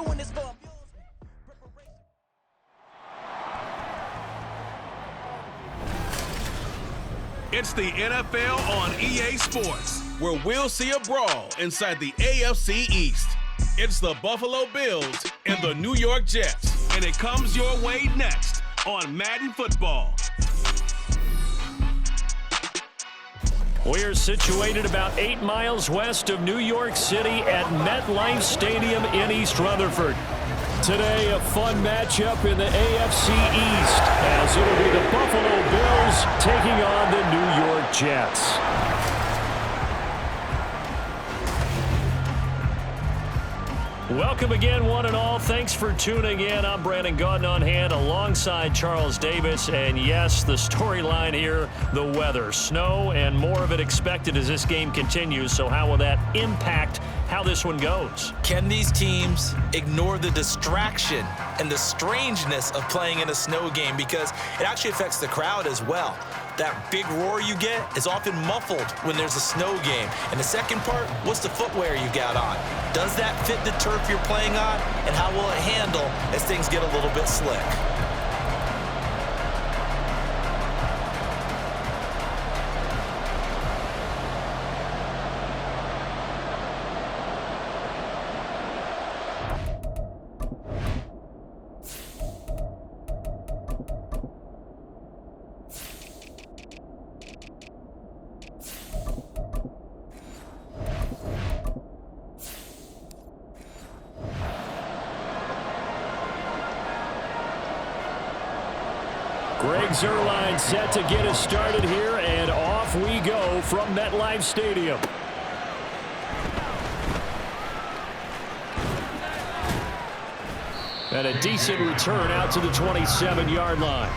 Doing this for It's the NFL on EA Sports, where we'll see a brawl inside the AFC East. It's the Buffalo Bills and the New York Jets, and it comes your way next on Madden Football. We're situated about 8 miles west of New York City at MetLife Stadium in East Rutherford. Today, a fun matchup in the AFC East, as it'll be the Buffalo Bills taking on the New York Jets. Welcome again, one and all. Thanks for tuning in. I'm Brandon Gaudin on hand alongside Charles Davis. And yes, the storyline here, the weather. Snow and more of it expected as this game continues. So how will that impact how this one goes? Can these teams ignore the distraction and the strangeness of playing in a snow game? Because it actually affects the crowd as well. That big roar you get is often muffled when there's a snow game. And the second part, what's the footwear you got on? Does that fit the turf you're playing on? And how will it handle as things get a little bit slick? Greg Zuerlein set to get us started here, and off we go from MetLife Stadium. And a decent return out to the 27-yard line.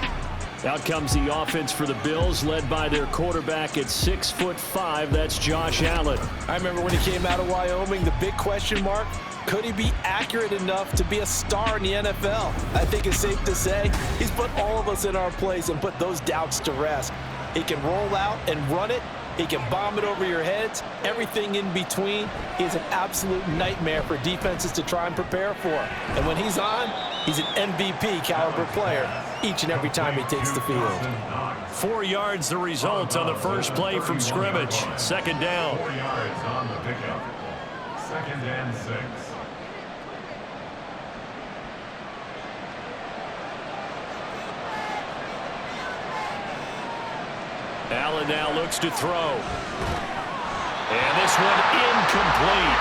Out comes the offense for the Bills, led by their quarterback at 6'5". That's Josh Allen. I remember when he came out of Wyoming, the big question mark, could he be accurate enough to be a star in the NFL? I think it's safe to say he's put all of us in our place and put those doubts to rest. He can roll out and run it. He can bomb it over your heads. Everything in between. He's an absolute nightmare for defenses to try and prepare for. And when he's on, he's an MVP caliber player each and every time he takes the field. 4 yards the result on the first play from scrimmage. Second down. 4 yards on the pickup. 2nd and 6. Allen now looks to throw. And this one incomplete.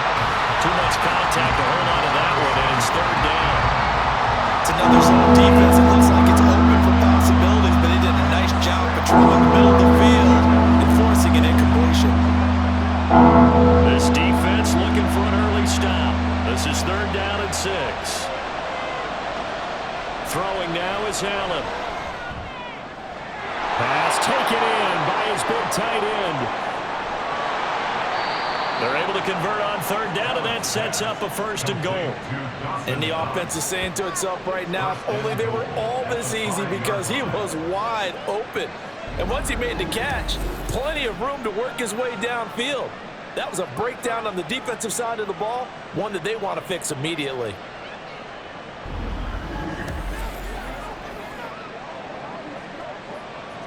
Too much contact to hold on to that one, and it's 3rd down. It's another zone defense. It looks like it's open for possibilities, but he did a nice job patrolling the middle of the field and forcing an incompletion. This defense looking for an early stop. This is 3rd down and 6. Throwing now is Allen. Pass taken in by his big tight end. They're able to convert on 3rd down, and that sets up a 1st and goal. And the offense is saying to itself right now, if only they were all this easy, because he was wide open. And once he made the catch, plenty of room to work his way downfield. That was a breakdown on the defensive side of the ball, one that they want to fix immediately.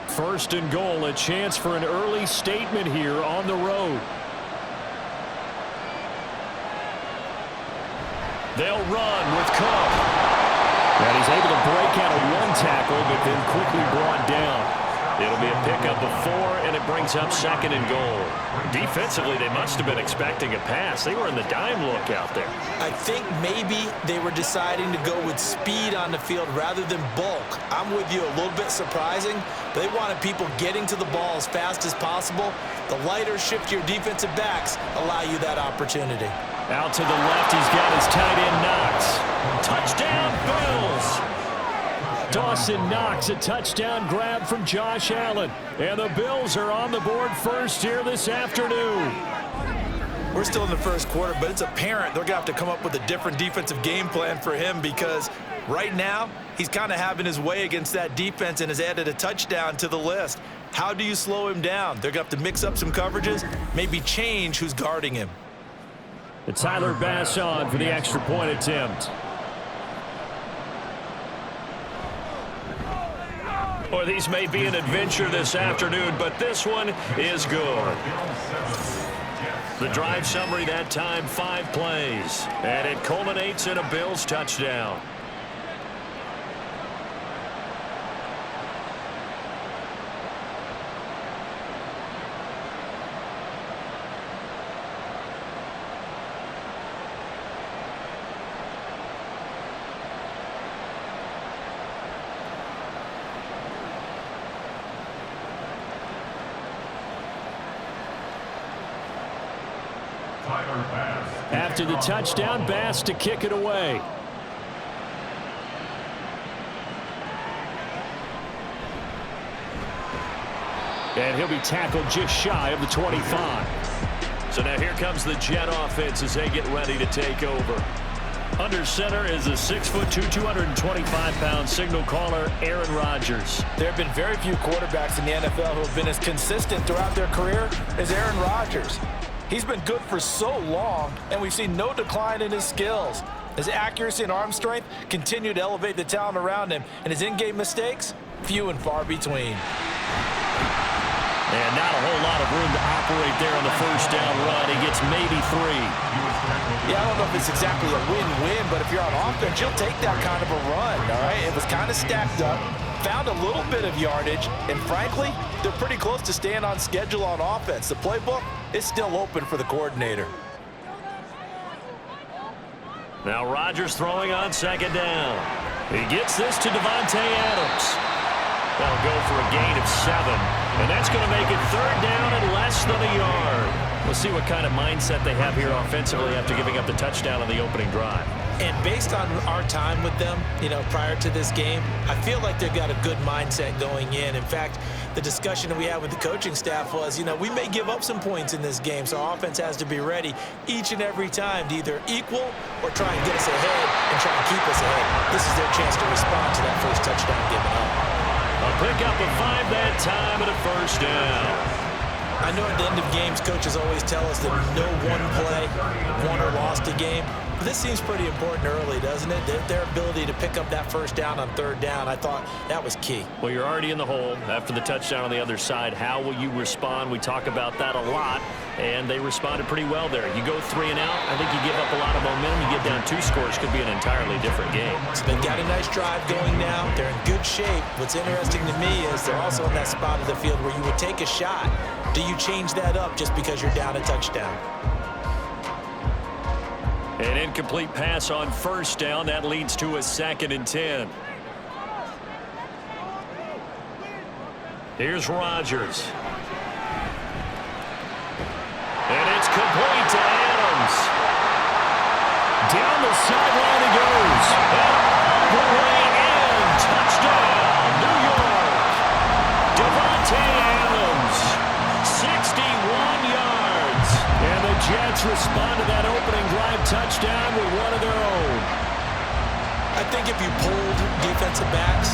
First and goal, a chance for an early statement here on the road. They'll run with Cook. And he's able to break out of one tackle, but then quickly brought down. It'll be a pickup of 4, and it brings up 2nd and goal. Defensively, they must have been expecting a pass. They were in the dime look out there. I think maybe they were deciding to go with speed on the field rather than bulk. I'm with you, a little bit surprising. They wanted people getting to the ball as fast as possible. The lighter, shiftier defensive backs allow you that opportunity. Out to the left, he's got his tight end Knox. Touchdown, Bills! Dawson Knox, a touchdown grab from Josh Allen. And the Bills are on the board first here this afternoon. We're still in the first quarter, but it's apparent they're going to have to come up with a different defensive game plan for him, because right now he's kind of having his way against that defense and has added a touchdown to the list. How do you slow him down? They're going to have to mix up some coverages, maybe change who's guarding him. And Tyler Bass on for the extra point attempt. Or these may be an adventure this afternoon, but this one is good. The drive summary that time, 5 plays. And it culminates in a Bills touchdown. After the touchdown, Bass to kick it away. And he'll be tackled just shy of the 25. So now here comes the Jet offense as they get ready to take over. Under center is a 6'2", 225-pound signal caller, Aaron Rodgers. There have been very few quarterbacks in the NFL who have been as consistent throughout their career as Aaron Rodgers. He's been good for so long, and we've seen no decline in his skills. His accuracy and arm strength continue to elevate the talent around him, and his in-game mistakes, few and far between. And not a whole lot of room to operate there on the first down run. He gets maybe 3. Yeah, I don't know if it's exactly a win-win, but if you're on offense, you'll take that kind of a run, all right? It was kind of stacked up, found a little bit of yardage, and frankly, they're pretty close to staying on schedule on offense. The playbook is still open for the coordinator. Now Rodgers throwing on second down. He gets this to Davante Adams. That'll go for a gain of 7. And that's going to make it third down and less than a yard. We'll see what kind of mindset they have here offensively after giving up the touchdown on the opening drive. And based on our time with them, prior to this game, I feel like they've got a good mindset going in. In fact, the discussion that we had with the coaching staff was, we may give up some points in this game, so our offense has to be ready each and every time to either equal or try and get us ahead and try and keep us ahead. This is their chance to respond to that first touchdown given up. A pickup of 5 that time and a first down. I know at the end of games, coaches always tell us that no one play won or lost a game. But this seems pretty important early, doesn't it? Their ability to pick up that first down on third down, I thought that was key. Well, you're already in the hole after the touchdown on the other side. How will you respond? We talk about that a lot, and they responded pretty well there. You go 3 and out, I think you give up a lot of momentum. You get down 2 scores, could be an entirely different game. So they've got a nice drive going now. They're in good shape. What's interesting to me is they're also in that spot of the field where you would take a shot. Do you change that up just because you're down a touchdown? An incomplete pass on first down. That leads to a 2nd and 10. Here's Rodgers. And it's complete to Adams. Down the sideline he goes. And way in. Touchdown, New York. Davante Adams. 61 yards. And the Jets respond to that opening drive touchdown with one of their own. I think if you pulled defensive backs,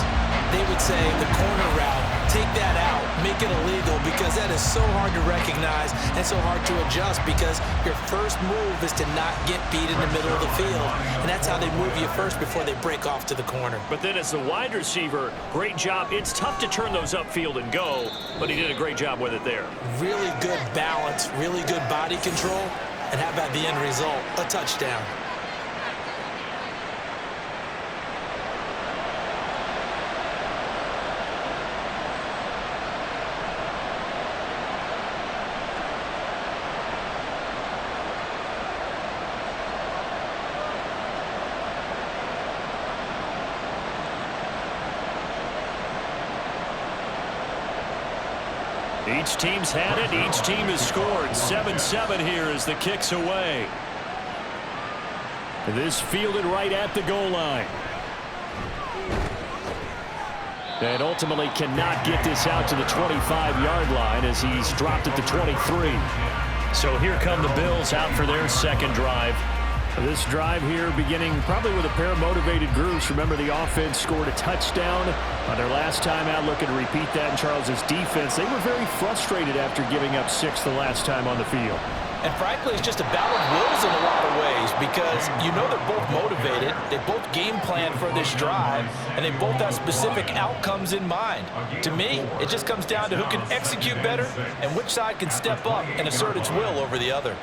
they would say the corner route, take that out, make it illegal, because that is so hard to recognize and so hard to adjust, because your first move is to not get beat in the middle of the field. And that's how they move you first before they break off to the corner. But then as the wide receiver, great job. It's tough to turn those upfield and go, but he did a great job with it there. Really good balance, really good body control, and how about the end result? A touchdown. Each team's had it. Each team has scored. 7-7 here as the kick's away. This fielded right at the goal line. And ultimately cannot get this out to the 25-yard line as he's dropped at the 23. So here come the Bills out for their second drive. This drive here beginning probably with a pair of motivated groups. Remember, the offense scored a touchdown on their last time out, looking to repeat that in Charles's defense. They were very frustrated after giving up 6 the last time on the field. And frankly, it's just a battle of wills in a lot of ways because you know they're both motivated, they both game plan for this drive, and they both have specific outcomes in mind. To me, it just comes down to who can execute better and which side can step up and assert its will over the other.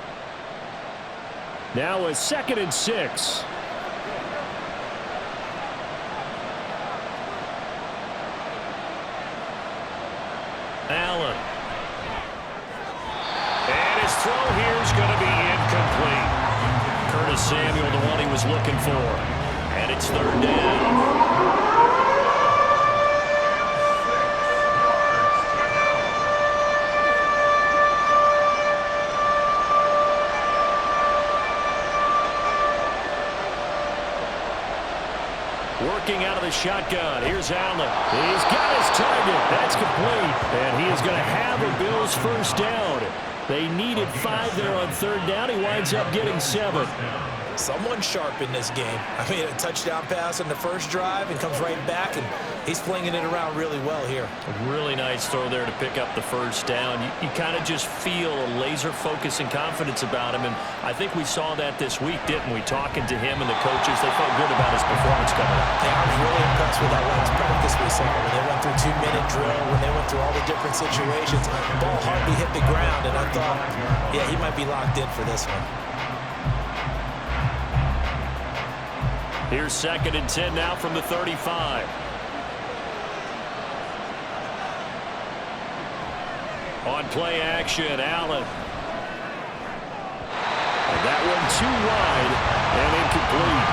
Now a 2nd and 6. Allen. And his throw here is going to be incomplete. Curtis Samuel, the one he was looking for. And it's 3rd down. Working out of the shotgun. Here's Allen. He's got his target. That's complete. And he is going to have a Bills first down. They needed 5 there on 3rd down. He winds up getting 7. Someone sharp in this game. I mean, a touchdown pass on the first drive and comes right back, and he's flinging it around really well here. A really nice throw there to pick up the first down. You kind of just feel a laser focus and confidence about him, and I think we saw that this week, didn't we? Talking to him and the coaches, they felt good about his performance coming up. Yeah, I was really impressed with that last practice we saw when they went through 2-minute drill, when they went through all the different situations. Ball hardly hit the ground, and I thought, yeah, he might be locked in for this one. Here's 2nd and 10 now from the 35. On play action, Allen. And that one too wide and incomplete.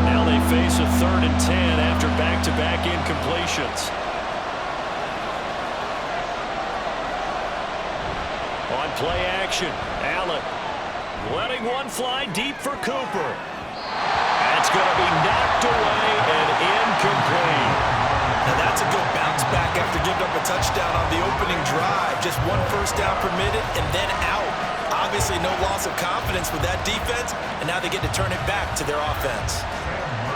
Now they face a 3rd and 10 after back-to-back incompletions. On play action, Allen letting one fly deep for Cooper. That's going to be knocked away and incomplete. Now that's a good bounce back after giving up a touchdown on the opening drive. Just 1 first down permitted and then out. Obviously no loss of confidence with that defense, and now they get to turn it back to their offense.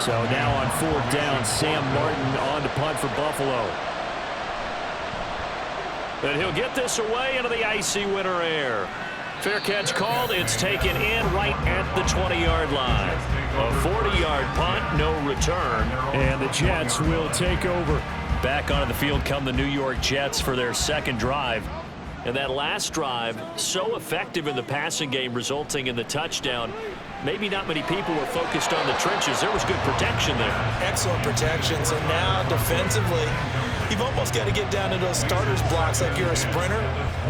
So now on 4th down, Sam Martin on to punt for Buffalo. And he'll get this away into the icy winter air. Fair catch called. It's taken in right at the 20-yard line. A 40-yard punt, no return. And the Jets will take over. Back onto the field come the New York Jets for their 2nd drive. And that last drive, so effective in the passing game, resulting in the touchdown. Maybe not many people were focused on the trenches. There was good protection there. Excellent protection. So now defensively, you've almost got to get down to those starters blocks like you're a sprinter.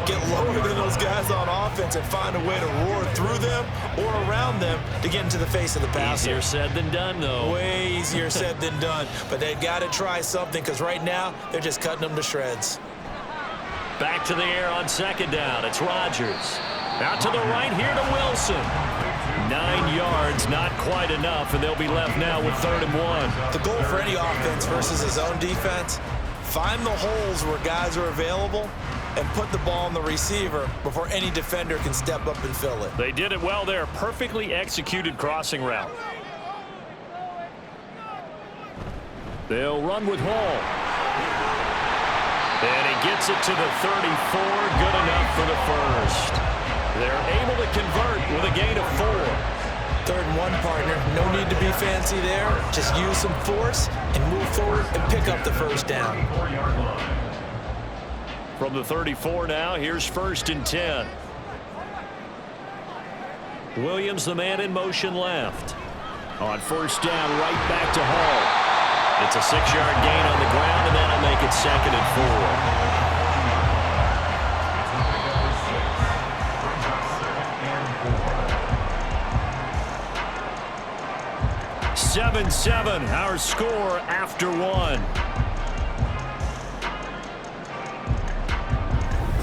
Get lower than those guys on offense and find a way to roar through them or around them to get into the face of the passer. Easier said than done, though. Way easier said than done. But they've got to try something because right now they're just cutting them to shreds. Back to the air on 2nd down. It's Rodgers. Out to the right here to Wilson. 9 yards, not quite enough, and they'll be left now with 3rd and 1. The goal for any offense versus his own defense, find the holes where guys are available and put the ball on the receiver before any defender can step up and fill it. They did it well there. Perfectly executed crossing route. They'll run with Hall. And he gets it to the 34. Good enough for the first. They're able to convert with a gain of 4. 3rd and 1, partner. No need to be fancy there. Just use some force and move forward and pick up the first down. From the 34 now, here's 1st and 10. Williams, the man in motion left. On 1st down, right back to Hall. It's a 6-yard gain on the ground, and that'll make it 2nd and 4. 7-7, our score after 1.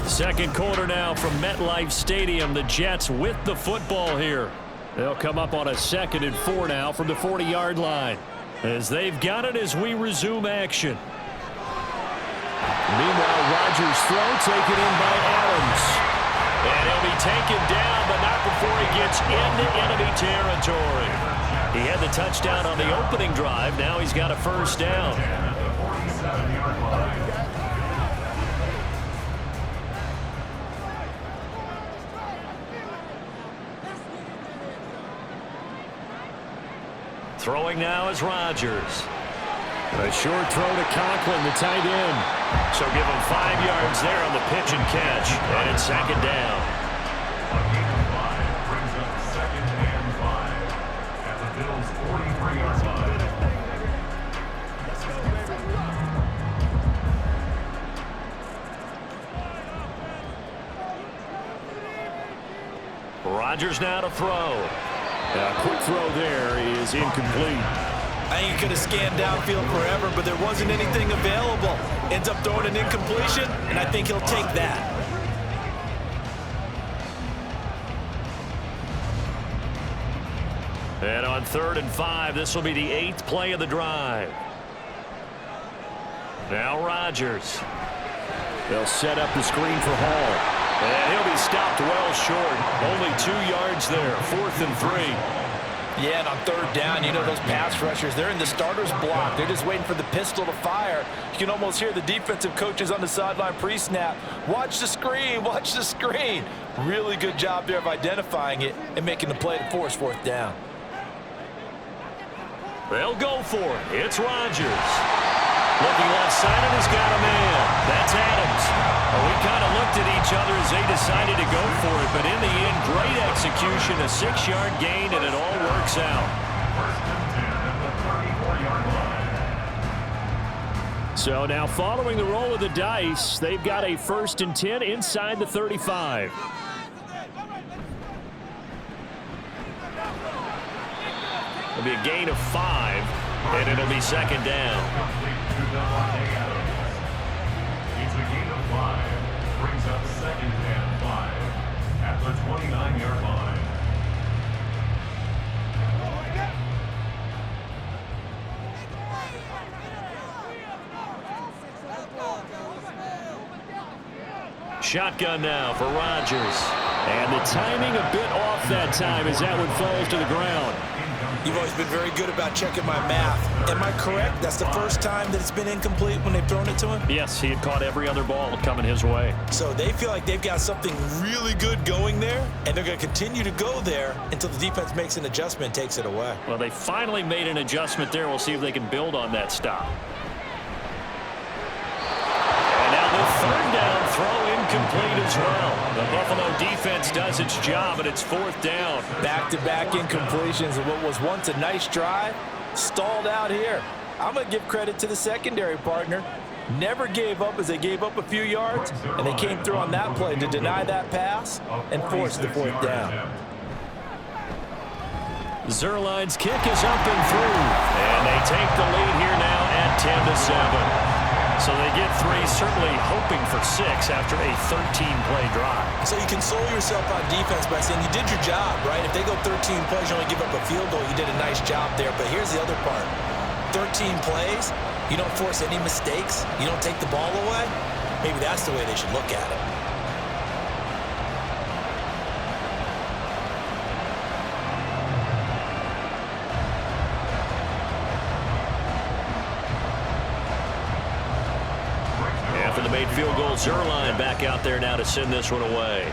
2nd quarter now from MetLife Stadium. The Jets with the football here. They'll come up on a 2nd and 4 now from the 40-yard line. As they've got it as we resume action. Meanwhile, Rodgers' throw taken in by Adams. And he'll be taken down, but not before he gets into enemy territory. He had the touchdown on the opening drive. Now he's got a first down. Throwing now is Rodgers. A short throw to Conklin, the tight end. So give him 5 yards there on the pitch and catch. And it's second down. A gain of 5 brings up second and 5 at the Bills' 43-yard line. Rodgers now to throw. A quick throw there is incomplete. I think he could have scanned downfield forever, but there wasn't anything available. Ends up throwing an incompletion, and I think he'll take that. And on 3rd and 5, this will be the 8th play of the drive. Now Rodgers. They'll set up the screen for Hall. And he'll be stopped well short. Only 2 yards there. 4th and 3. Yeah, and on 3rd down, you know those pass rushers, they're in the starter's block. They're just waiting for the pistol to fire. You can almost hear the defensive coaches on the sideline pre-snap. Watch the screen, watch the screen. Really good job there of identifying it and making the play to force 4th down. They'll go for it. It's Rodgers. Looking left side, and he's got a man. That's Adams. Well, we kind of looked at each other as they decided to go for it, but in the end, great execution, a 6-yard gain, and it all works out. First and 10 at the 34-yard line. So now following the roll of the dice, they've got a 1st and 10 inside the 35. It'll be a gain of 5, and it'll be second down. It's a gain of 5. Brings up second and 5 at the 29-yard line. Shotgun now for Rodgers. And the timing a bit off that time as that one falls to the ground. You've always been very good about checking my math. Am I correct? That's the first time that it's been incomplete when they've thrown it to him? Yes, he had caught every other ball coming his way. So they feel like they've got something really good going there, and they're going to continue to go there until the defense makes an adjustment and takes it away. Well, they finally made an adjustment there. We'll see if they can build on that stop. And now the 3rd down throw incomplete as well. The Buffalo defense does its job, and it's 4th down. Back-to-back incompletions of what was once a nice drive, stalled out here. I'm going to give credit to the secondary partner. Never gave up as they gave up a few yards, and they came through on that play to deny that pass and force the 4th down. Zerline's kick is up and through, and they take the lead here now at 10-7. So they get 3, certainly hoping for 6 after a 13-play drive. So you console yourself on defense by saying you did your job, right? If they go 13 plays, you only give up a field goal, you did a nice job there. But here's the other part. 13 plays, you don't force any mistakes, you don't take the ball away. Maybe that's the way they should look at it. After the made field goal, Zerline back out there now to send this one away.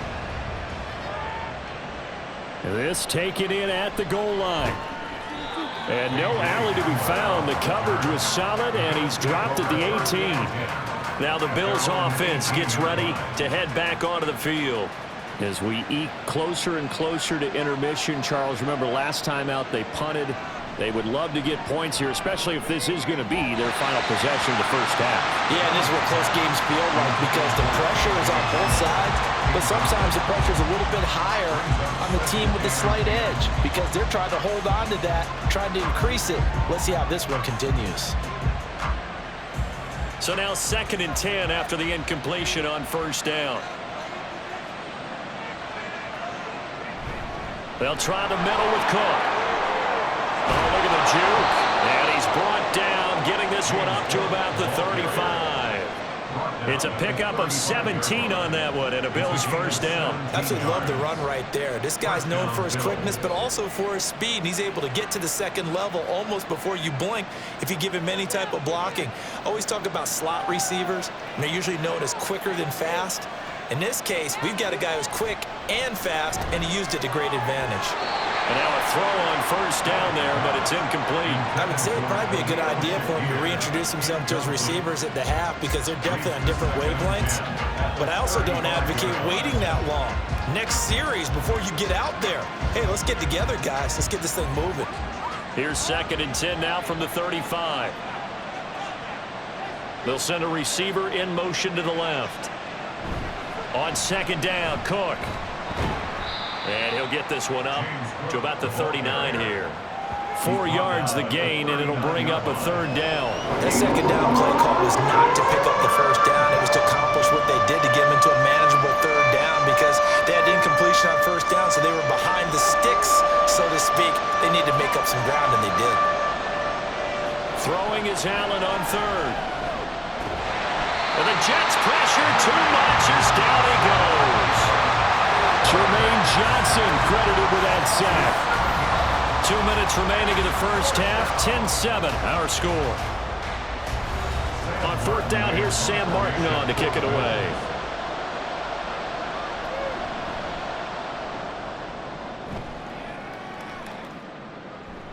This taken in at the goal line. And no alley to be found. The coverage was solid, and he's dropped at the 18. Now the Bills offense gets ready to head back onto the field. As we eke closer and closer to intermission, Charles, remember last time out they punted. They would love to get points here, especially if this is going to be their final possession of the first half. Yeah, and this is what close games feel like because the pressure is on both sides, but sometimes the pressure is a little bit higher on the team with the slight edge because they're trying to hold on to that, trying to increase it. Let's see how this one continues. So now 2nd and 10 after the incompletion on 1st down. They'll try the middle with Cook. Oh, look at the juke. And he's brought down, getting this one up to about the 35. It's a pickup of 17 on that one and a Bills first down. Absolutely love the run right there. This guy's known for his quickness, but also for his speed. And he's able to get to the second level almost before you blink if you give him any type of blocking. Always talk about slot receivers, and they're usually known as quicker than fast. In this case, we've got a guy who's quick and fast, and he used it to great advantage. And now a throw on first down there, but it's incomplete. I would say it'd probably be a good idea for him to reintroduce himself to his receivers at the half because they're definitely on different wavelengths. But I also don't advocate waiting that long. Next series before you get out there. Hey, let's get together, guys. Let's get this thing moving. Here's 2nd and 10 now from the 35. They'll send a receiver in motion to the left. On 2nd down, Cook. And he'll get this one up to about the 39 here. 4 yards the gain, and it'll bring up a 3rd down. That 2nd down play call was not to pick up the first down. It was to accomplish what they did to get them into a manageable 3rd down because they had incompletion on first down, so they were behind the sticks, so to speak. They needed to make up some ground, and they did. Throwing is Allen on 3rd. And the Jets pressure too much as down he goes. Jermaine Johnson credited with that sack. 2 minutes remaining in the first half. 10-7 our score. On 4th down, here's Sam Martin on to kick it away.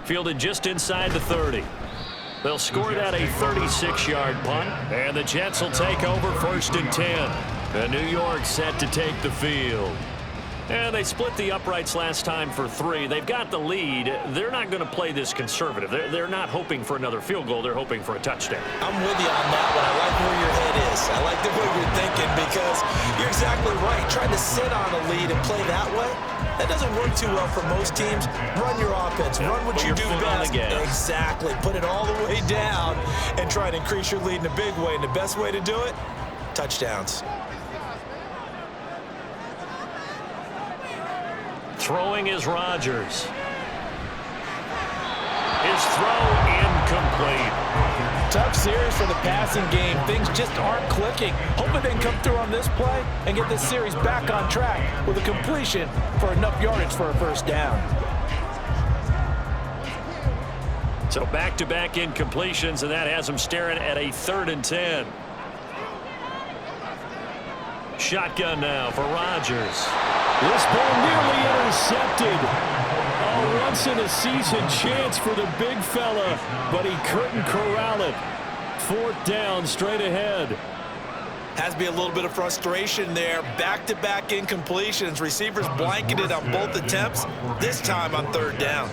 Fielded just inside the 30. They'll score that a 36-yard punt, and the Jets will take over 1st and 10. And New York set to take the field. And they split the uprights last time for 3. They've got the lead. They're not going to play this conservative. They're not hoping for another field goal. They're hoping for a touchdown. I'm with you on that one. I like where your head is. I like the way you're thinking because you're exactly right. Trying to sit on a lead and play that way, that doesn't work too well for most teams. Run your offense. Run what you do best. Exactly. Put it all the way down and try to increase your lead in a big way. And the best way to do it, touchdowns. Throwing is Rodgers. His throw incomplete. Tough series for the passing game. Things just aren't clicking. Hoping they can come through on this play and get this series back on track with a completion for enough yardage for a first down. So back-to-back incompletions, and that has them staring at a 3rd and 10. Shotgun now for Rodgers. This ball nearly intercepted. A once-in-a-season chance for the big fella, but he couldn't corral it. 4th down, straight ahead. Has to be a little bit of frustration there. Back-to-back incompletions. Receivers blanketed on both attempts, this time on 3rd down.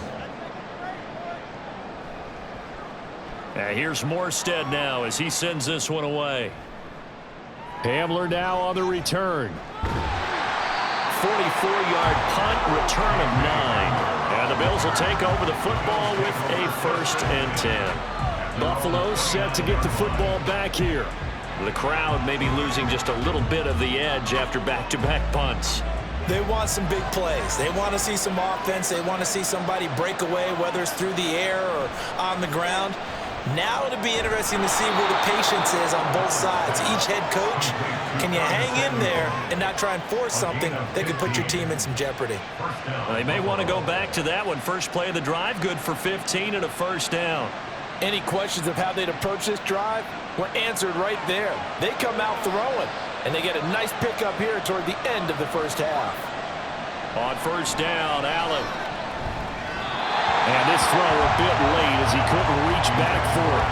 Here's Morstead now as he sends this one away. Hamler now on the return. 44-yard punt, return of 9. And the Bills will take over the football with a 1st and 10. Buffalo set to get the football back here. The crowd may be losing just a little bit of the edge after back-to-back punts. They want some big plays. They want to see some offense. They want to see somebody break away, whether it's through the air or on the ground. Now it'll be interesting to see where the patience is on both sides. Each head coach, can you hang in there and not try and force something that could put your team in some jeopardy? Well, they may want to go back to that one. First play of the drive, good for 15 and a 1st down. Any questions of how they'd approach this drive were answered right there. They come out throwing, and they get a nice pickup here toward the end of the first half. On 1st down, Allen. And this throw a bit late as he couldn't reach back for it.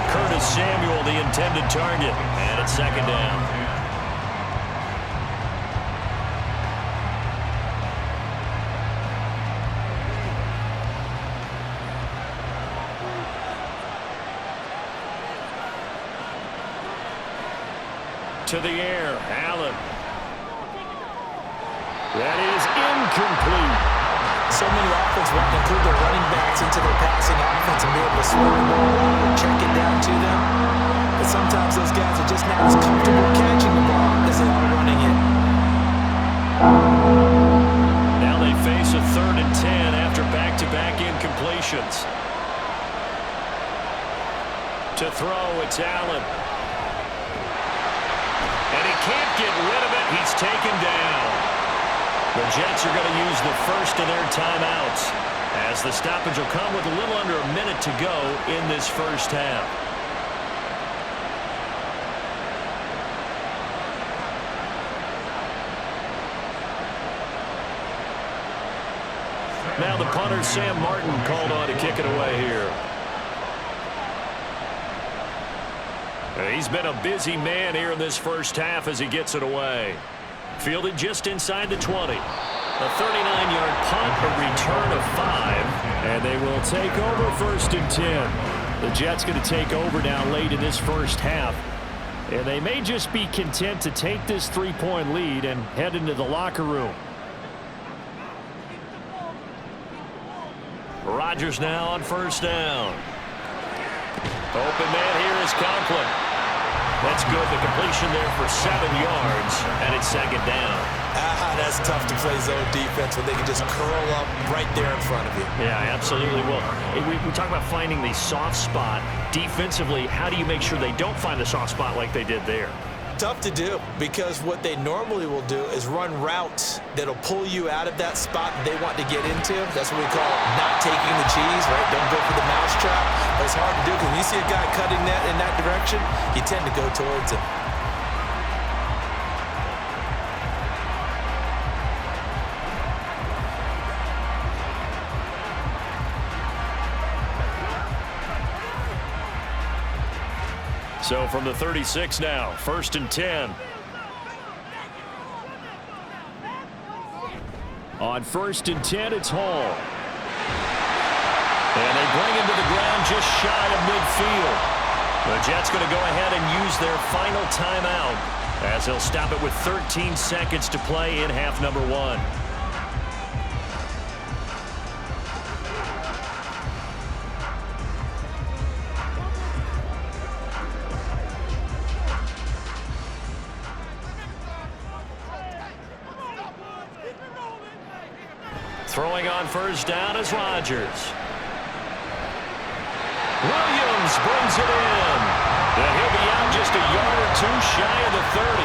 Curtis Samuel, the intended target. And it's 2nd down. To the air, Allen. That is incomplete. So many offenses want to include their running backs into their passing offense and be able to slow the ball down or check it down to them. But sometimes those guys are just not as comfortable catching the ball as they are running it. Now they face a 3rd and 10 after back-to-back incompletions. To throw, it's Allen. And he can't get rid of it. He's taken down. The Jets are going to use the first of their timeouts, as the stoppage will come with a little under a minute to go in this first half. Now the punter, Sam Martin, called on to kick it away here. He's been a busy man here in this first half as he gets it away. Fielded just inside the 20. A 39-yard punt, a return of 5, and they will take over first and 10. The Jets going to take over now late in this first half, and they may just be content to take this 3-point lead and head into the locker room. Rodgers now on first down. Open man here is Conklin. That's good. The completion there for 7 yards, and it's second down. That's tough to play zone defense when they can just curl up right there in front of you. Yeah, absolutely. Well, we talk about finding the soft spot. Defensively, how do you make sure they don't find the soft spot like they did there? Tough to do, because what they normally will do is run routes that'll pull you out of that spot they want to get into. That's what we call not taking the cheese, right? Don't go for the mousetrap. But it's hard to do because when you see a guy cutting that in that direction, you tend to go towards him. So from the 36 now, first and 10. On first and 10, it's Hall. And they bring him to the ground just shy of midfield. The Jets going to go ahead and use their final timeout, as they'll stop it with 13 seconds to play in half number 1. Throwing on first down is Rodgers. Williams brings it in. And he'll be out just a yard or two shy of the 30.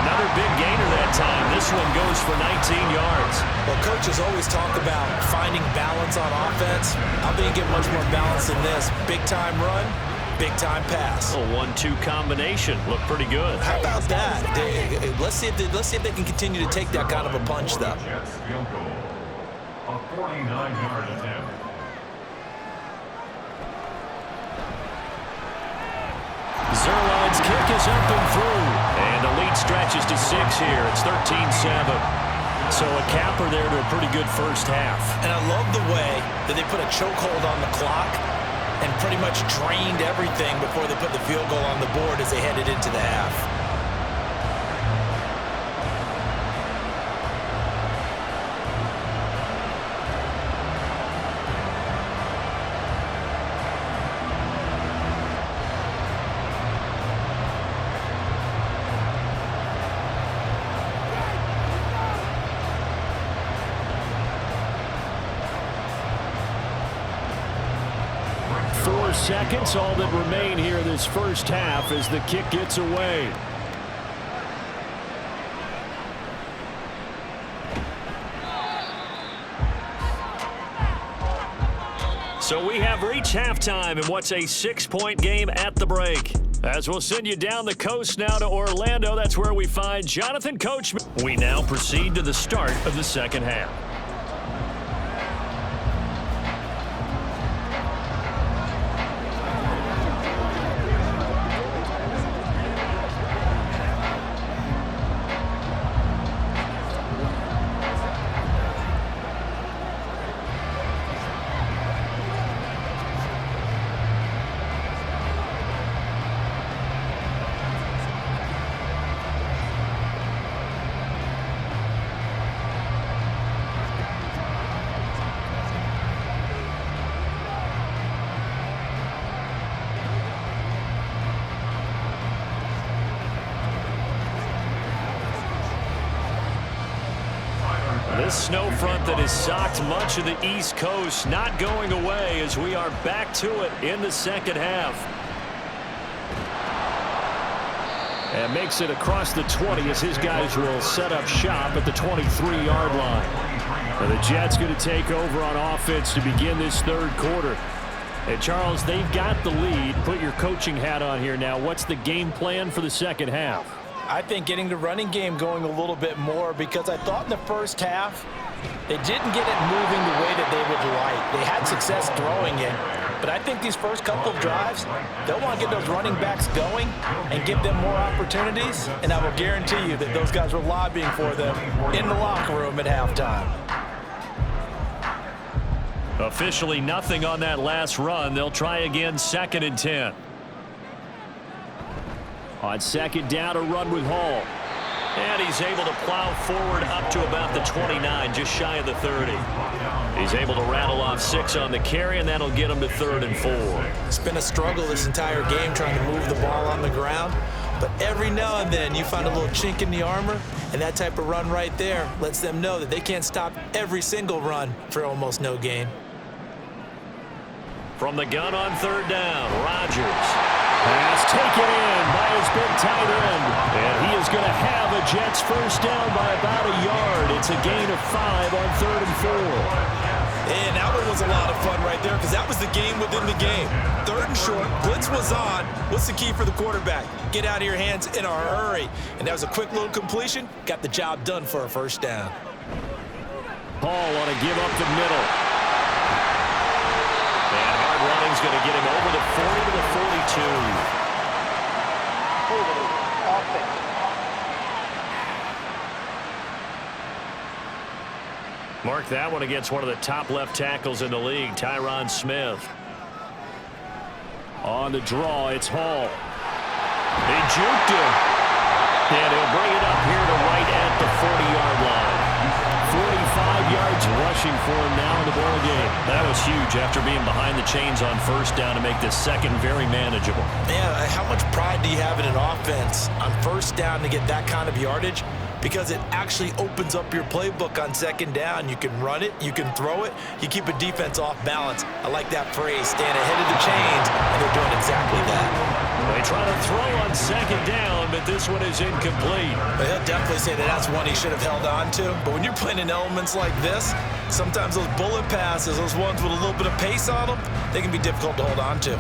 Another big gainer that time. This one goes for 19 yards. Well, coaches always talk about finding balance on offense. I think you get much more balance than this. Big-time run, big-time pass. A 1-2 combination. Looked pretty good. How about that? Let's see if they can continue to take that kind of a punch, though. Jets field goal. A 49-yard attempt. Zerline's kick is up and through. And the lead stretches to 6 here. It's 13-7. So a capper there to a pretty good first half. And I love the way that they put a chokehold on the clock and pretty much drained everything before they put the field goal on the board as they headed into the half. Seconds, all that remain here this first half as the kick gets away. So we have reached halftime in what's a 6-point game at the break. As we'll send you down the coast now to Orlando, that's where we find Jonathan Coachman. We now proceed to the start of the second half. This snow front that has socked much of the East Coast not going away as we are back to it in the second half. And makes it across the 20 as his guys will set up shop at the 23-yard line. And the Jets going to take over on offense to begin this third quarter. And Charles, they've got the lead. Put your coaching hat on here now. What's the game plan for the second half? I think getting the running game going a little bit more, because I thought in the first half they didn't get it moving the way that they would like. They had success throwing it, but I think these first couple of drives, they'll want to get those running backs going and give them more opportunities, and I will guarantee you that those guys were lobbying for them in the locker room at halftime. Officially nothing on that last run. They'll try again, 2nd and 10. On 2nd down, a run with Hall. And he's able to plow forward up to about the 29, just shy of the 30. He's able to rattle off 6 on the carry, and that'll get him to 3rd and 4. It's been a struggle this entire game trying to move the ball on the ground, but every now and then you find a little chink in the armor, and that type of run right there lets them know that they can't stop every single run for almost no gain. From the gun on 3rd down, Rodgers. Pass taken in by his big tight end. And he is going to have a Jets first down by about a yard. It's a gain of 5 on 3rd and 4. And that one was a lot of fun right there, because that was the game within the game. 3rd and short, blitz was on. What's the key for the quarterback? Get out of your hands in a hurry. And that was a quick little completion. Got the job done for a first down. Hall on a give up the middle. And hard running's going to get him over the 40 to the 42. Mark that one against one of the top left tackles in the league, Tyron Smith. On the draw, it's Hall. They juked him. And he'll bring it up here to right at the 40-yard line. 45 yards rushing for him now in the ball game. That was huge after being behind the chains on first down to make this second very manageable. Man, how much pride do you have in an offense on first down to get that kind of yardage? Because it actually opens up your playbook on 2nd down. You can run it, you can throw it, you keep a defense off balance. I like that phrase, staying ahead of the chains, and they're doing exactly that. They try to throw on 2nd down, but this one is incomplete. He'll definitely say that that's one he should have held on to. But when you're playing in elements like this, sometimes those bullet passes, those ones with a little bit of pace on them, they can be difficult to hold on to.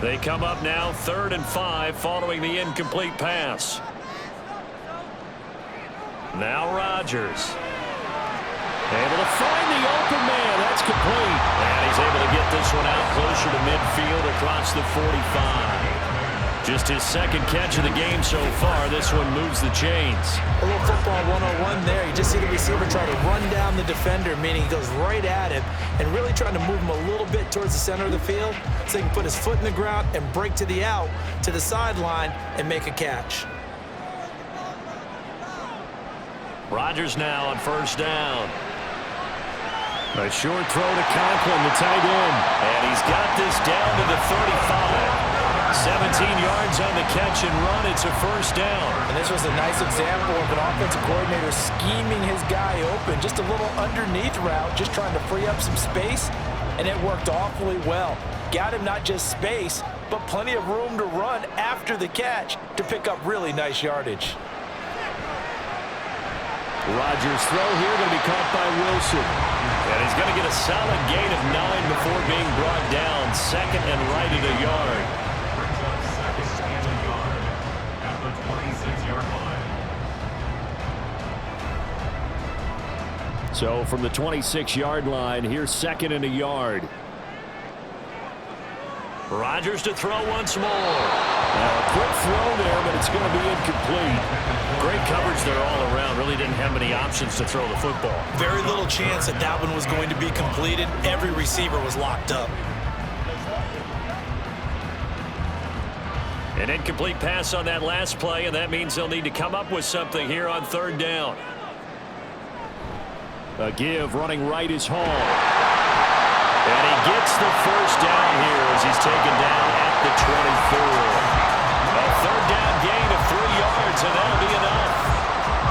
They come up now 3rd and 5 following the incomplete pass. Now Rodgers. Able to find the open man. That's complete. And he's able to get this one out closer to midfield across the 45. Just his 2nd catch of the game so far. This one moves the chains. A little football 101 there. You just see the receiver try to run down the defender, meaning he goes right at him and really trying to move him a little bit towards the center of the field so he can put his foot in the ground and break to the out, to the sideline, and make a catch. Rodgers now on first down. A short throw to Conklin, the tight end. And he's got this down to the 35. 17 yards on the catch and run. It's a first down. And this was a nice example of an offensive coordinator scheming his guy open. Just a little underneath route, just trying to free up some space, and it worked awfully well. Got him not just space, but plenty of room to run after the catch to pick up really nice yardage. Rodgers' throw here going to be caught by Wilson. And he's going to get a solid gain of 9 before being brought down. 2nd and right at a yard. Brings up 2nd and a yard at the 26-yard line. So from the 26-yard line, here's 2nd and a yard. Rodgers to throw once more. Now a quick throw there, but it's going to be incomplete. Great coverage there all around. Really didn't have many options to throw the football. Very little chance that that one was going to be completed. Every receiver was locked up. An incomplete pass on that last play, and that means they'll need to come up with something here on 3rd down. A give running right is Hall. And he gets the first down here as he's taken down at the 24. A 3rd down gain of 3 yards, and that'll be enough.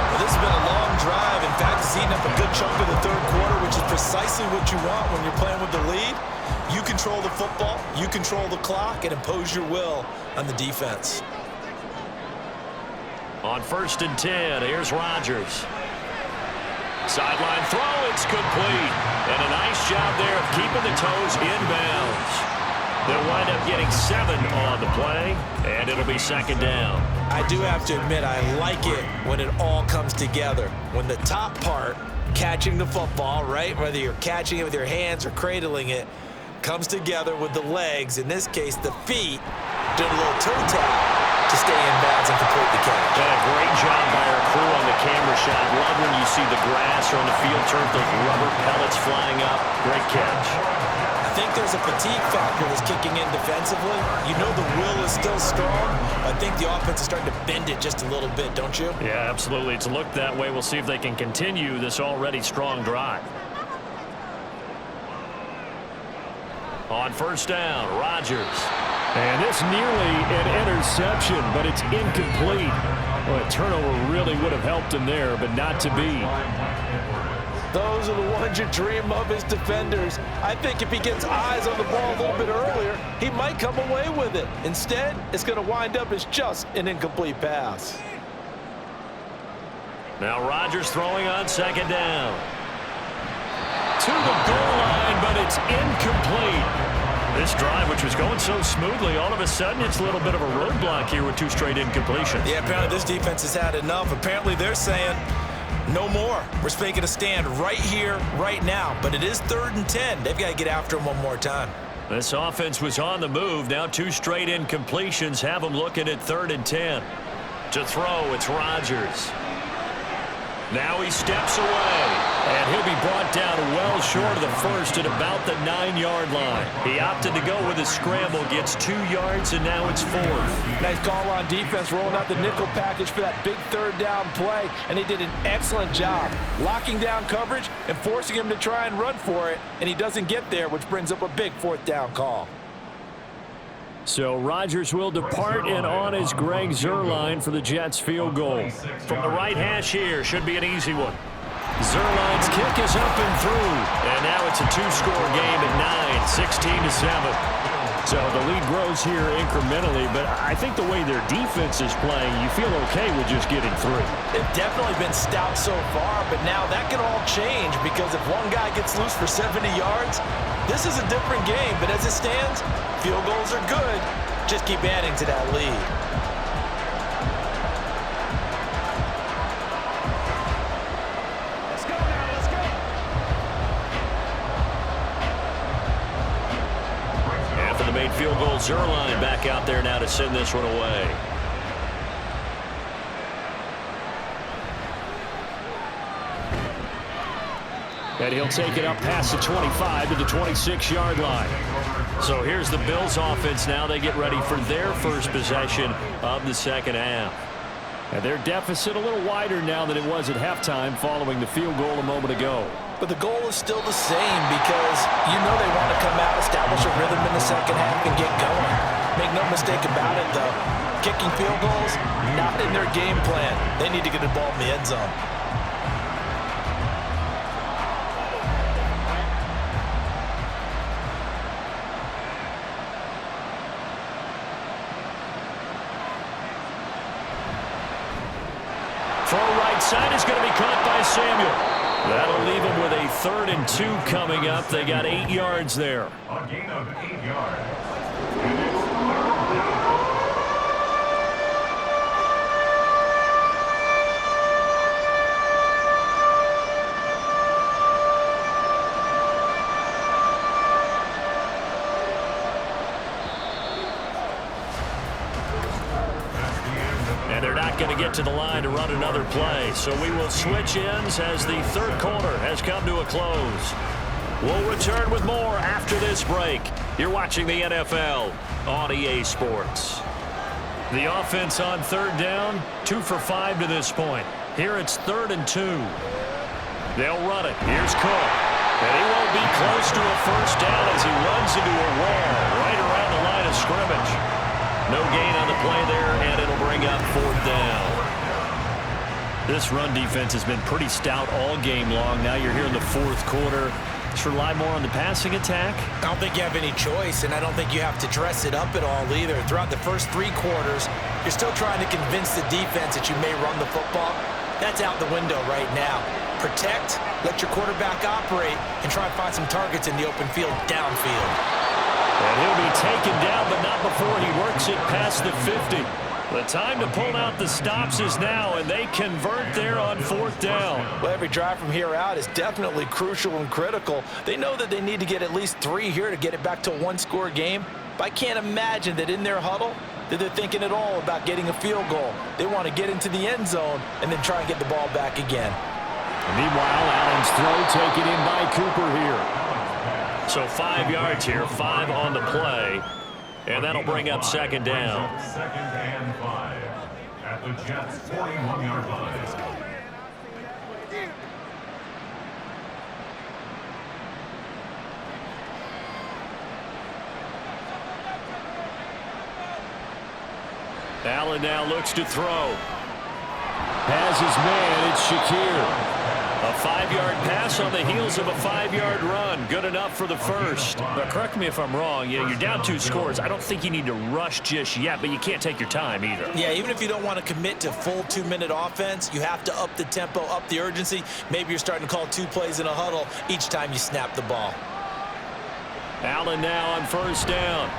Well, this has been a long drive. In fact, it's eaten up a good chunk of the 3rd quarter, which is precisely what you want when you're playing with the lead. You control the football, you control the clock, and impose your will on the defense. On 1st and 10, here's Rodgers. Sideline throw, it's complete. And a nice job there of keeping the toes inbounds. They'll wind up getting 7 on the play, and it'll be 2nd down. I do have to admit, I like it when it all comes together. When the top part, catching the football, right, whether you're catching it with your hands or cradling it, comes together with the legs, in this case the feet, doing a little toe tap to stay in bounds and complete the catch. And a great job by our crew on the camera shot. Love when you see the grass or on the field turf, those rubber pellets flying up. Great catch. I think there's a fatigue factor that's kicking in defensively. You know the will is still strong. I think the offense is starting to bend it just a little bit, don't you? Yeah, absolutely. It's looked that way. We'll see if they can continue this already strong drive. On 1st down, Rodgers. And it's nearly an interception, but it's incomplete. Well, a turnover really would have helped him there, but not to be. Those are the ones you dream of as defenders. I think if he gets eyes on the ball a little bit earlier, he might come away with it. Instead, it's going to wind up as just an incomplete pass. Now Rodgers throwing on 2nd down. To the goal line, but it's incomplete. This drive, which was going so smoothly, all of a sudden it's a little bit of a roadblock here with 2 straight incompletions. Yeah, apparently this defense has had enough. Apparently they're saying, no more. We're making a stand right here, right now. But it is 3rd and 10. They've got to get after him one more time. This offense was on the move. Now 2 straight incompletions have them looking at 3rd and 10. To throw, it's Rodgers. Now he steps away, and he'll be brought down well short of the first at about the 9-yard line. He opted to go with a scramble, gets 2 yards, and now it's 4th. Nice call on defense, rolling out the nickel package for that big 3rd down play, and he did an excellent job locking down coverage and forcing him to try and run for it, and he doesn't get there, which brings up a big 4th down call. So Rodgers will depart, and on is Greg Zuerlein for the Jets field goal. From the right hash here, should be an easy one. Zuerlein's kick is up and through, and now it's a 2-score game at 9, 16-7. So the lead grows here incrementally, but I think the way their defense is playing, you feel okay with just getting 3. They've definitely been stout so far, but now that can all change because if one guy gets loose for 70 yards, this is a different game. But as it stands, field goals are good. Just keep adding to that lead. Made field goal. Zuerlein back out there now to send this one away. And he'll take it up past the 25 to the 26-yard line. So here's the Bills offense now. They get ready for their first possession of the 2nd half. And their deficit a little wider now than it was at halftime following the field goal a moment ago. But the goal is still the same because you know they want to come out, establish a rhythm in the 2nd half, and get going. Make no mistake about it, though. Kicking field goals, not in their game plan. They need to get the ball in the end zone. Throw right side is going to be caught by Samuel. That'll leave them with a 3rd and 2 coming up. They got 8 yards there. A gain of 8 yards. And they're not going to get to the line to run another play. So we will switch ends as the 3rd quarter has come to a close. We'll return with more after this break. You're watching the NFL on EA Sports. The offense on 3rd down, 2 for 5 to this point. Here it's 3rd and 2. They'll run it. Here's Cook. And he won't be close to a first down as he runs into a wall right around the line of scrimmage. No gain on the play there, and it'll bring up 4th down. This run defense has been pretty stout all game long. Now you're here in the 4th quarter. Just rely more on the passing attack? I don't think you have any choice, and I don't think you have to dress it up at all either. Throughout the first 3 quarters, you're still trying to convince the defense that you may run the football. That's out the window right now. Protect, let your quarterback operate, and try and find some targets in the open field downfield. And he'll be taken down, but not before he works it past the 50. The time to pull out the stops is now, and they convert there on 4th down. Well, every drive from here out is definitely crucial and critical. They know that they need to get at least 3 here to get it back to a 1-score game. But I can't imagine that in their huddle that they're thinking at all about getting a field goal. They want to get into the end zone and then try and get the ball back again. Meanwhile, Allen's throw taken in by Cooper here. So 5 yards here, 5 on the play. And that'll bring up 2nd down. 2nd and 5 at the Jets' 41-yard line. Allen now looks to throw. Has his man, it's Shakir. A 5-yard pass on the heels of a 5-yard run. Good enough for the first. But correct me if I'm wrong. You're down 2 scores. I don't think you need to rush just yet, but you can't take your time either. Yeah, even if you don't want to commit to full 2-minute offense, you have to up the tempo, up the urgency. Maybe you're starting to call 2 plays in a huddle each time you snap the ball. Allen now on 1st down.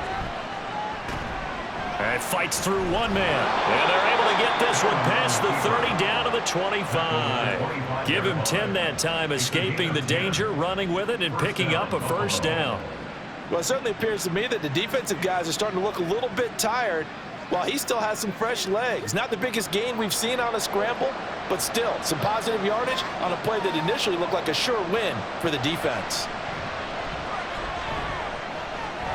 And fights through 1 man. And they're able to get this one past the 30 down to the 25. Give him 10 that time, escaping the danger, running with it, and picking up a 1st down. Well, it certainly appears to me that the defensive guys are starting to look a little bit tired while he still has some fresh legs. Not the biggest gain we've seen on a scramble, but still some positive yardage on a play that initially looked like a sure win for the defense.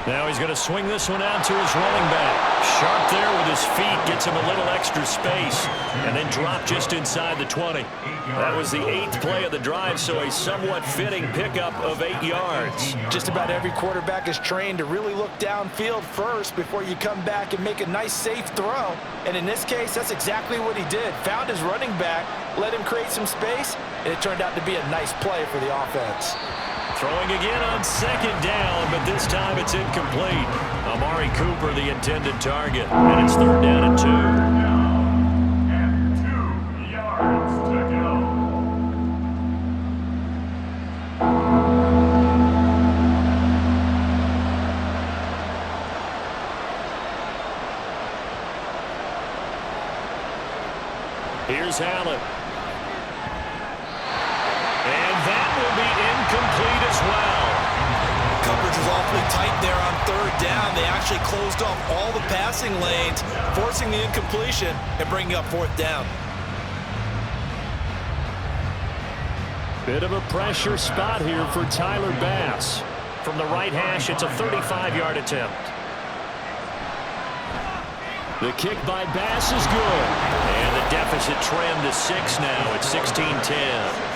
Now he's going to swing this one out to his running back. Sharp there with his feet, gets him a little extra space, and then drop just inside the 20. That was the 8th play of the drive, so a somewhat fitting pickup of 8 yards. Just about every quarterback is trained to really look downfield first before you come back and make a nice, safe throw. And in this case, that's exactly what he did. Found his running back, let him create some space, and it turned out to be a nice play for the offense. Throwing again on 2nd down, but this time it's incomplete. Amari Cooper, the intended target, and it's 3rd down and 2. And 2 yards to go. Here's Allen. And that will be incomplete as well. Coverage was awfully tight there on 3rd down. They actually closed off all the passing lanes, forcing the incompletion and bringing up 4th down. Bit of a pressure spot here for Tyler Bass. From the right hash, it's a 35-yard attempt. The kick by Bass is good. And the deficit trimmed to 6 now. It's 16-10.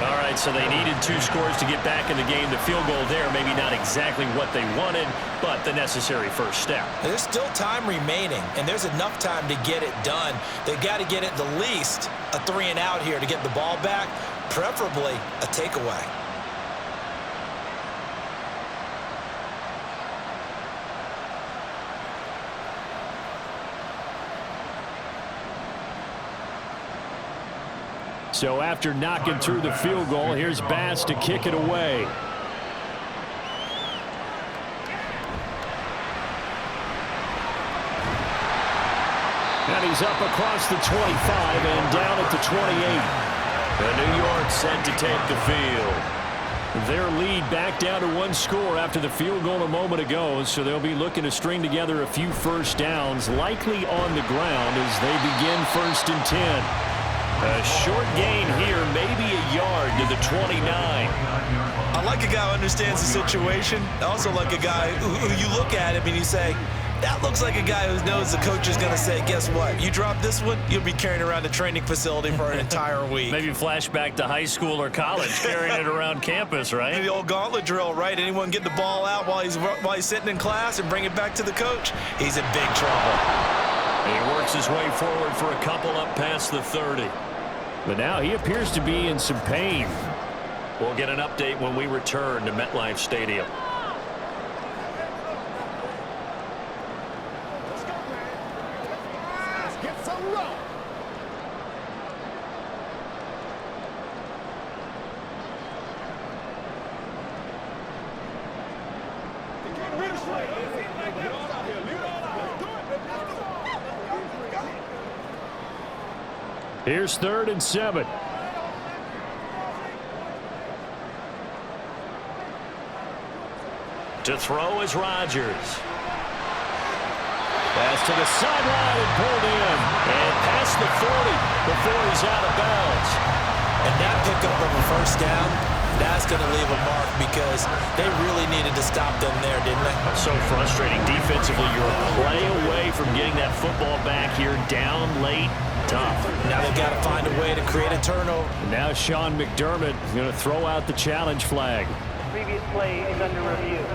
All right, so they needed 2 scores to get back in the game. The field goal there, maybe not exactly what they wanted, but the necessary first step. There's still time remaining, and there's enough time to get it done. They've got to get at the least a 3-and-out here to get the ball back, preferably a takeaway. So after knocking through the field goal, here's Bass to kick it away. And he's up across the 25 and down at the 28. And New York set to take the field. Their lead back down to 1 score after the field goal a moment ago, so they'll be looking to string together a few first downs, likely on the ground as they begin 1st and 10. A short gain here, maybe a yard to the 29. I like a guy who understands the situation. I also like a guy who you look at him and you say, that looks like a guy who knows the coach is going to say, guess what? You drop this one, you'll be carrying around the training facility for an entire week. Maybe flashback to high school or college, carrying it around campus, right? The old gauntlet drill, right? Anyone get the ball out while he's sitting in class and bring it back to the coach? He's in big trouble. He works his way forward for a couple up past the 30. But now he appears to be in some pain. We'll get an update when we return to MetLife Stadium. Let's go, man. Let's get some rope. Here's 3rd and 7. To throw is Rodgers. Pass to the sideline and pulled in. And past the 40 before he's out of bounds. And that pickup of a first down, that's going to leave a mark because they really needed to stop them there, didn't they? So frustrating. Defensively, you're a play away from getting that football back here down late. Tough. Now they've got to find a way to create a turnover. And now Sean McDermott going to throw out the challenge flag. Previous play is under review.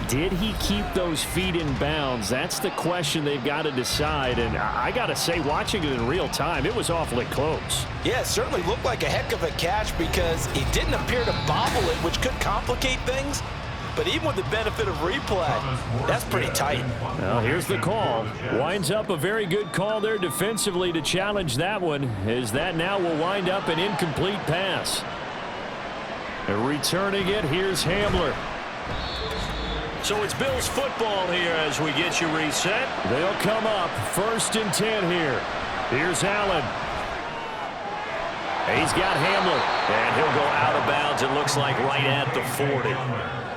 Did he keep those feet in bounds? That's the question they've got to decide. And I got to say, watching it in real time, it was awfully close. Yeah, it certainly looked like a heck of a catch because he didn't appear to bobble it, which could complicate things. But even with the benefit of replay, that's pretty tight. Well, here's the call. Winds up a very good call there defensively to challenge that one, as that now will wind up an incomplete pass. Returning it, here's Hamler. So it's Bills football here as we get you reset. They'll come up 1st and 10 here. Here's Allen. He's got Hamler, and he'll go out of bounds, it looks like, right at the 40.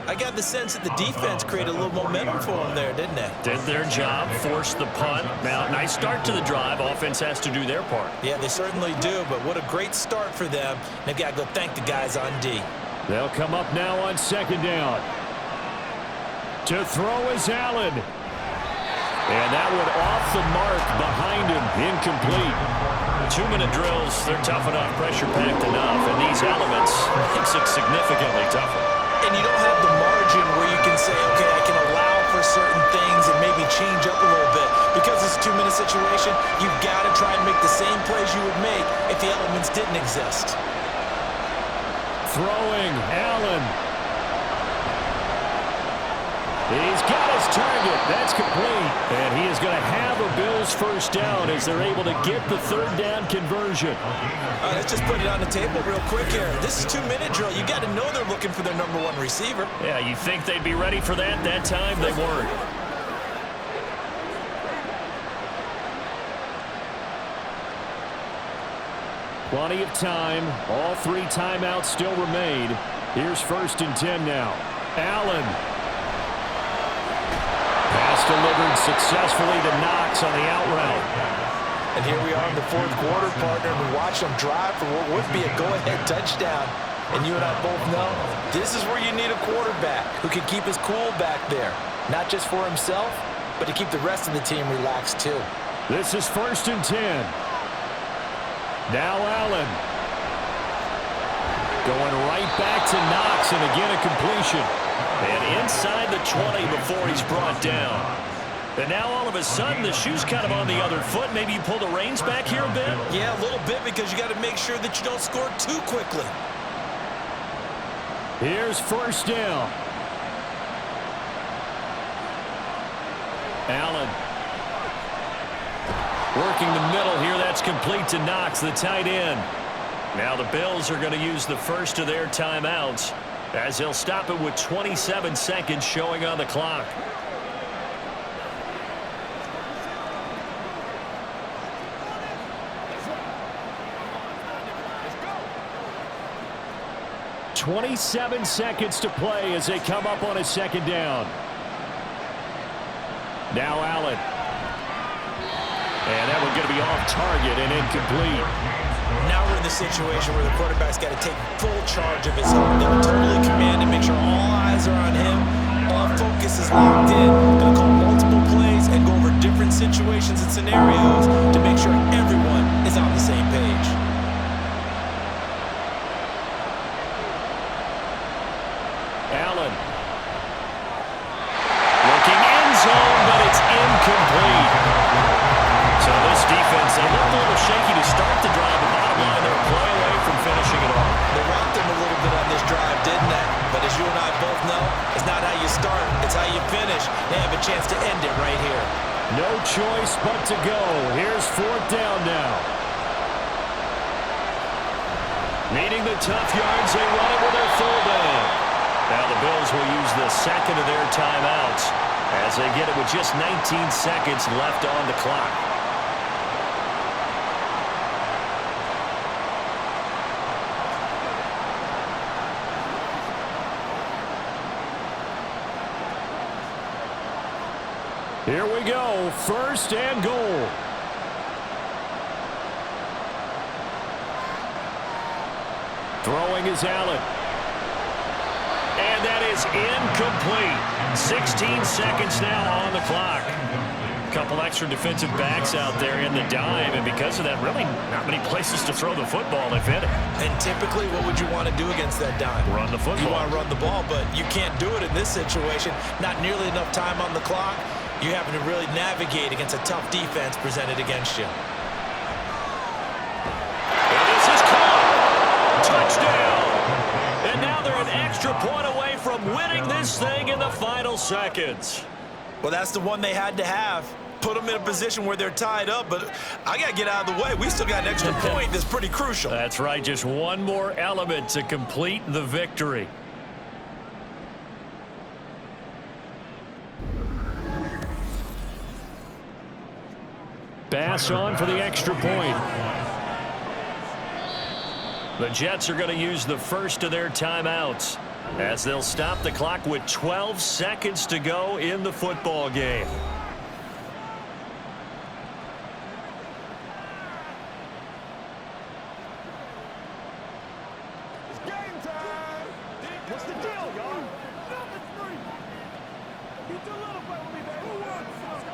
I got the sense that the defense created a little momentum for them there, didn't they? Did their job, forced the punt. Now, nice start to the drive. Offense has to do their part. Yeah, they certainly do, but what a great start for them. They've got to go thank the guys on D. They'll come up now on 2nd down. To throw is Allen. And that one off the mark behind him. Incomplete. 2-minute drills, they're tough enough, pressure-packed enough, and these elements makes it significantly tougher. And you don't have the margin where you can say, okay, I can allow for certain things and maybe change up a little bit. Because it's a 2-minute situation, you've got to try and make the same plays you would make if the elements didn't exist. Throwing, Allen. He's got his target. That's complete. And he is going to have a Bills first down as they're able to get the 3rd down conversion. Let's just put it on the table real quick here. This is 2-minute drill. You got to know they're looking for their number 1 receiver. Yeah, you think they'd be ready for that? That time they weren't. Plenty of time. All 3 timeouts still remain. Here's 1st and 10 now. Allen. Pass delivered successfully to Knox on the out route. And here we are in the 4th quarter, partner, and we watch them drive for what would be a go-ahead touchdown. And you and I both know this is where you need a quarterback who can keep his cool back there. Not just for himself, but to keep the rest of the team relaxed too. This is 1st and 10. Now Allen. Going right back to Knox, and again a completion. And inside the 20 before he's brought down. And now all of a sudden the shoe's kind of on the other foot. Maybe you pull the reins back here a bit? Yeah, a little bit, because you got to make sure that you don't score too quickly. Here's 1st down. Allen. Working the middle here. That's complete to Knox, the tight end. Now the Bills are going to use the first of their timeouts as they'll stop it with 27 seconds showing on the clock. Let's go. 27 seconds to play as they come up on a 2nd down. Now Allen. And that one's going to be off target and incomplete. Now we're in the situation where the quarterback's got to take full charge of his own. They're totally commanded, make sure all eyes are on him. All focus is locked in. Going to call multiple plays and go over different situations and scenarios to make sure everyone is on the same page. Allen. Looking end zone, but it's incomplete. So this defense, they looked a little shaky to start the drive, but bottom line, they're a play away No choice but to go. Here's 4th down now. Needing the tough yards, they run it with their full down. Now the Bills will use the second of their timeouts as they get it with just 19 seconds left on the clock. Here we go, 1st and goal. Throwing is Allen. And that is incomplete. 16 seconds now on the clock. A couple extra defensive backs out there in the dime, and because of that, really not many places to throw the football if any. And typically, what would you want to do against that dime? Run the football. You want to run the ball, but you can't do it in this situation. Not nearly enough time on the clock. You having to really navigate against a tough defense presented against you. And this is caught. Touchdown. And now they're an extra point away from winning this thing in the final seconds. Well, that's the one they had to have. Put them in a position where they're tied up, but I got to get out of the way. We still got an extra point that's pretty crucial. That's right. Just one more element to complete the victory. Pass on for the extra point. The Jets are going to use the first of their timeouts as they'll stop the clock with 12 seconds to go in the football game. It's game time. What's the deal, y'all? Number 3. You do a little bit with me, baby. Who wants some?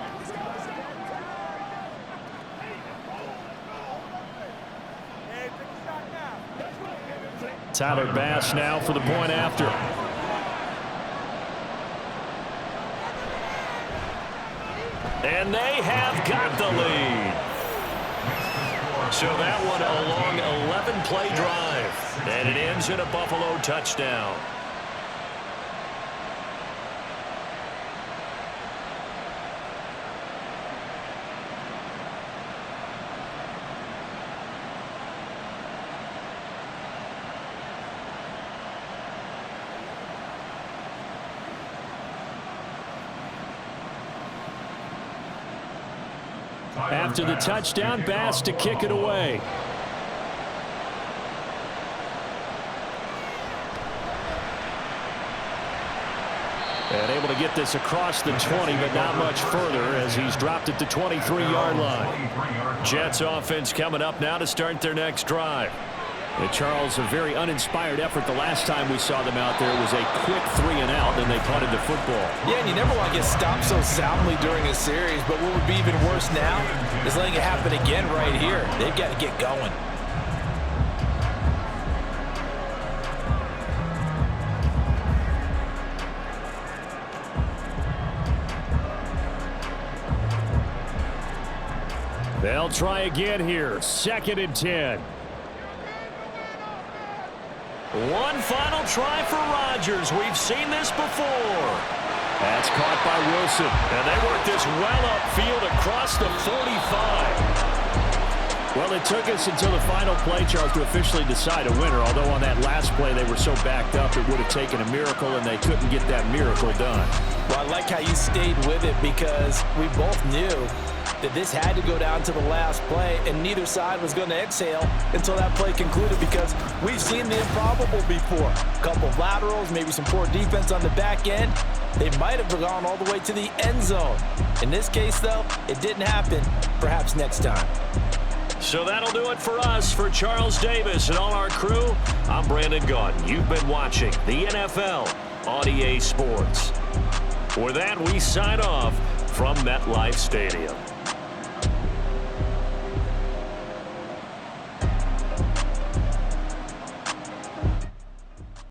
Hey, take a shot now. Tyler Bass now for the point after. And they have got the lead. So that one a long 11-play drive. And it ends in a Buffalo touchdown. After the touchdown, Bass to kick it away. And able to get this across the 20, but not much further as he's dropped it to 23-yard line. Jets offense coming up now to start their next drive. And Charles, a very uninspired effort the last time we saw them out there. It was a quick 3-and-out, and they punted the football. Yeah, and you never want to get stopped so soundly during a series, but what would be even worse now is letting it happen again right here. They've got to get going. They'll try again here. 2nd and 10. One final try for Rodgers. We've seen this before. That's caught by Wilson. And they work this well upfield across the 45. Well, it took us until the final play, Charles, to officially decide a winner. Although on that last play they were so backed up it would have taken a miracle, and they couldn't get that miracle done. Well, I like how you stayed with it because we both knew that this had to go down to the last play, and neither side was going to exhale until that play concluded because we've seen the improbable before. A couple of laterals, maybe some poor defense on the back end. They might have gone all the way to the end zone. In this case, though, it didn't happen. Perhaps next time. So that'll do it for us. For Charles Davis and all our crew, I'm Brandon Gaudin. You've been watching the NFL on EA Sports. For that, we sign off from MetLife Stadium.